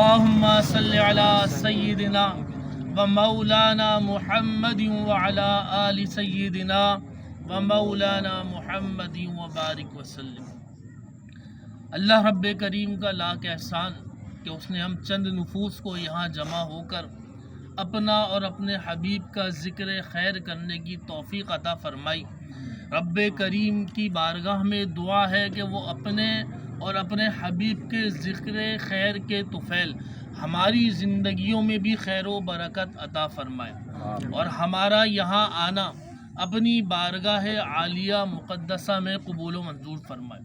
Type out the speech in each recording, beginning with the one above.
اللہم صلی علی سیدنا و مولانا محمد وعلی آل سیدنا و مولانا محمد وبارک وسلم۔ اللہ رب کریم کا لاکھ احسان کہ اس نے ہم چند نفوس کو یہاں جمع ہو کر اپنا اور اپنے حبیب کا ذکر خیر کرنے کی توفیق عطا فرمائی۔ رب کریم کی بارگاہ میں دعا ہے کہ وہ اپنے اور اپنے حبیب کے ذکر خیر کے طفیل ہماری زندگیوں میں بھی خیر و برکت عطا فرمائے، اور ہمارا یہاں آنا اپنی بارگاہ عالیہ مقدسہ میں قبول و منظور فرمائے۔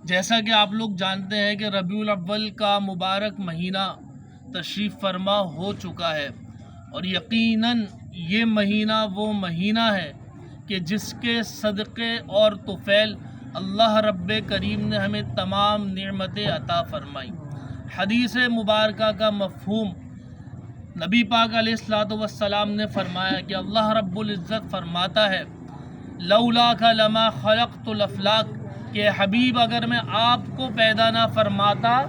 جیسا کہ آپ لوگ جانتے ہیں کہ ربیع الاول کا مبارک مہینہ تشریف فرما ہو چکا ہے، اور یقیناً یہ مہینہ وہ مہینہ ہے کہ جس کے صدقے اور طفیل اللہ رب کریم نے ہمیں تمام نعمتیں عطا فرمائی۔ حدیث مبارکہ کا مفہوم نبی پاک علیہ الصلوۃ والسلام نے فرمایا کہ اللہ رب العزت فرماتا ہے لولاک لما خلقت الافلاک، کہ حبیب اگر میں آپ کو پیدا نہ فرماتا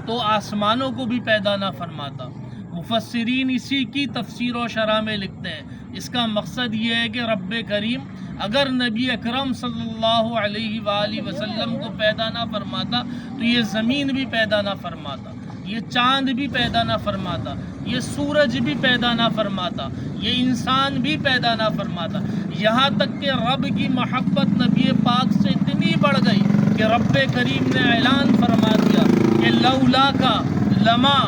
تو آسمانوں کو بھی پیدا نہ فرماتا۔ مفسرین اسی کی تفسیر و شرح میں لکھتے ہیں، اس کا مقصد یہ ہے کہ رب کریم اگر نبی اکرم صلی اللہ علیہ وآلہ وسلم کو پیدا نہ فرماتا تو یہ زمین بھی پیدا نہ فرماتا، یہ چاند بھی پیدا نہ فرماتا، یہ سورج بھی پیدا نہ فرماتا، یہ انسان بھی پیدا نہ فرماتا۔ یہاں تک کہ رب کی محبت نبی پاک سے اتنی بڑھ گئی کہ رب کریم نے اعلان فرما دیا کہ لولا کا لما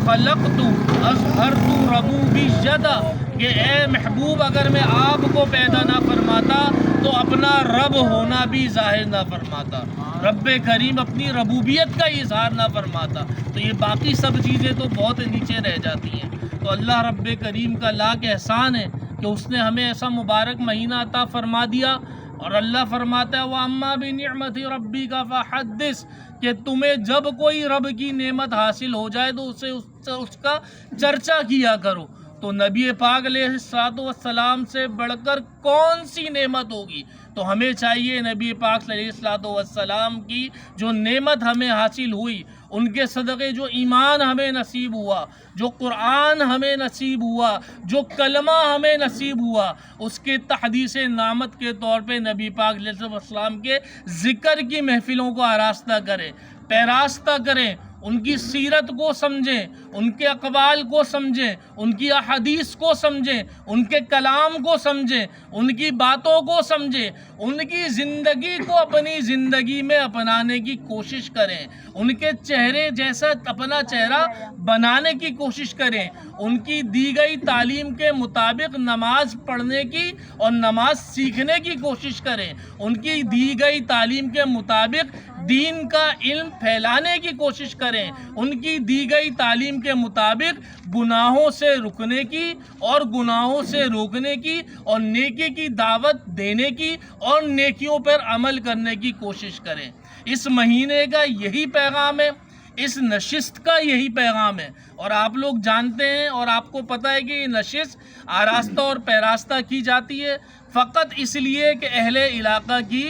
خلقت اظہرت ربوبیتا، کہ اے محبوب اگر میں آپ کو پیدا نہ فرماتا تو اپنا رب ہونا بھی ظاہر نہ فرماتا، رب کریم اپنی ربوبیت کا اظہار نہ فرماتا، تو یہ باقی سب چیزیں تو بہت نیچے رہ جاتی ہیں۔ تو اللہ رب کریم کا لاکھ احسان ہے کہ اس نے ہمیں ایسا مبارک مہینہ عطا فرما دیا، اور اللہ فرماتا ہے وَأَمَّا بِنِعْمَةِ رَبِّكَ فَحَدِّثْ، کہ تمہیں جب کوئی رب کی نعمت حاصل ہو جائے تو اس کا چرچا کیا کرو۔ تو نبی پاک علیہ السلام سے بڑھ کر کون سی نعمت ہوگی؟ تو ہمیں چاہیے نبی پاک علیہ السلام کی جو نعمت ہمیں حاصل ہوئی، ان کے صدقے جو ایمان ہمیں نصیب ہوا، جو قرآن ہمیں نصیب ہوا، جو کلمہ ہمیں نصیب ہوا، اس کے تحدیث نعمت کے طور پہ نبی پاک علیہ السلام کے ذکر کی محفلوں کو آراستہ کریں، پیراستہ کریں، ان کی سیرت کو سمجھیں، ان کے اقوال کو سمجھیں، ان کی احادیث کو سمجھیں، ان کے کلام کو سمجھیں، ان کی باتوں کو سمجھیں، ان کی زندگی کو اپنی زندگی میں اپنانے کی کوشش کریں، ان کے چہرے جیسا اپنا چہرہ بنانے کی کوشش کریں، ان کی دی گئی تعلیم کے مطابق نماز پڑھنے کی اور نماز سیکھنے کی کوشش کریں، ان کی دی گئی تعلیم کے مطابق دین کا علم پھیلانے کی کوشش کریں، ان کی دی گئی تعلیم کے مطابق گناہوں سے رکنے کی اور گناہوں سے روکنے کی اور نیکی کی دعوت دینے کی اور نیکیوں پر عمل کرنے کی کوشش کریں۔ اس مہینے کا یہی پیغام ہے، اس نشست کا یہی پیغام ہے، اور آپ لوگ جانتے ہیں اور آپ کو پتہ ہے کہ یہ نشست آراستہ اور پیراستہ کی جاتی ہے فقط اس لیے کہ اہل علاقہ کی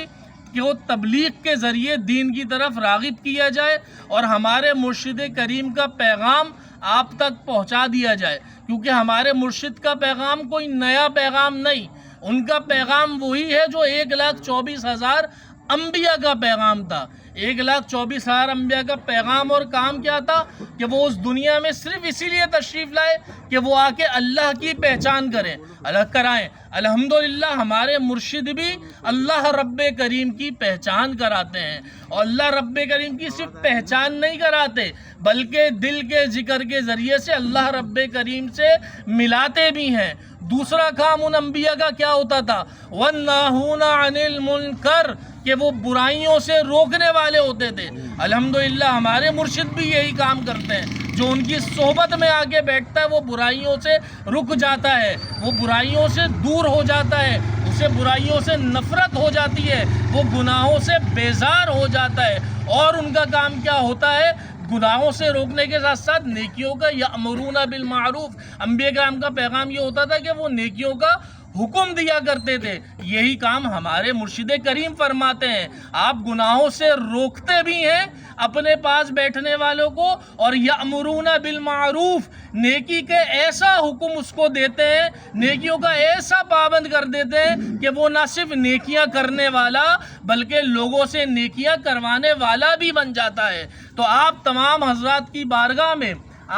کہ وہ تبلیغ کے ذریعے دین کی طرف راغب کیا جائے اور ہمارے مرشد کریم کا پیغام آپ تک پہنچا دیا جائے، کیونکہ ہمارے مرشد کا پیغام کوئی نیا پیغام نہیں، ان کا پیغام وہی ہے جو 1,24,000 انبیاء کا پیغام تھا۔ 1,24,000 انبیاء کا پیغام اور کام کیا تھا کہ وہ اس دنیا میں صرف اسی لیے تشریف لائے کہ وہ آ کے اللہ کی پہچان کریں، اللہ کرائیں۔ الحمدللہ ہمارے مرشد بھی اللہ رب کریم کی پہچان کراتے ہیں، اور اللہ رب کریم کی صرف پہچان نہیں کراتے بلکہ دل کے ذکر کے ذریعے سے اللہ رب کریم سے ملاتے بھی ہیں۔ دوسرا کام ان انبیاء کا کیا ہوتا تھا؟ وَالنَّاهُونَ عَنِ الْمُنْكَرِ، کہ وہ برائیوں سے روکنے والے ہوتے تھے۔ الحمدللہ ہمارے مرشد بھی یہی کام کرتے ہیں، جو ان کی صحبت میں آگے بیٹھتا ہے وہ برائیوں سے رک جاتا ہے، وہ برائیوں سے دور ہو جاتا ہے، اسے برائیوں سے نفرت ہو جاتی ہے، وہ گناہوں سے بیزار ہو جاتا ہے، اور ان کا کام کیا ہوتا ہے؟ گناہوں سے روکنے کے ساتھ ساتھ نیکیوں کا یأمرون بالمعروف۔ انبیاء کرام کا پیغام یہ ہوتا تھا کہ وہ نیکیوں کا حکم دیا کرتے تھے، یہی کام ہمارے مرشد کریم فرماتے ہیں۔ آپ گناہوں سے روکتے بھی ہیں اپنے پاس بیٹھنے والوں کو، اور یأمرون بالمعروف، نیکی کے ایسا حکم اس کو دیتے ہیں، نیکیوں کا ایسا پابند کر دیتے ہیں کہ وہ نہ صرف نیکیاں کرنے والا بلکہ لوگوں سے نیکیاں کروانے والا بھی بن جاتا ہے۔ تو آپ تمام حضرات کی بارگاہ میں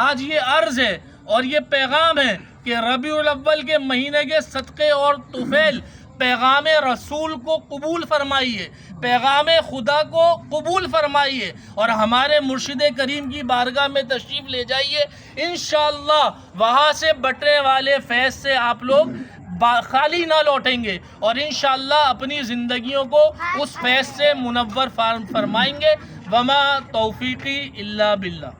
آج یہ عرض ہے اور یہ پیغام ہے کہ ربیع الاول کے مہینے کے صدقے اور طفیل پیغام رسول کو قبول فرمائیے، پیغام خدا کو قبول فرمائیے، اور ہمارے مرشد کریم کی بارگاہ میں تشریف لے جائیے۔ انشاءاللہ وہاں سے بٹنے والے فیض سے آپ لوگ خالی نہ لوٹیں گے، اور انشاءاللہ اپنی زندگیوں کو اس فیض سے منور فرمائیں گے۔ وما توفیقی الا باللہ۔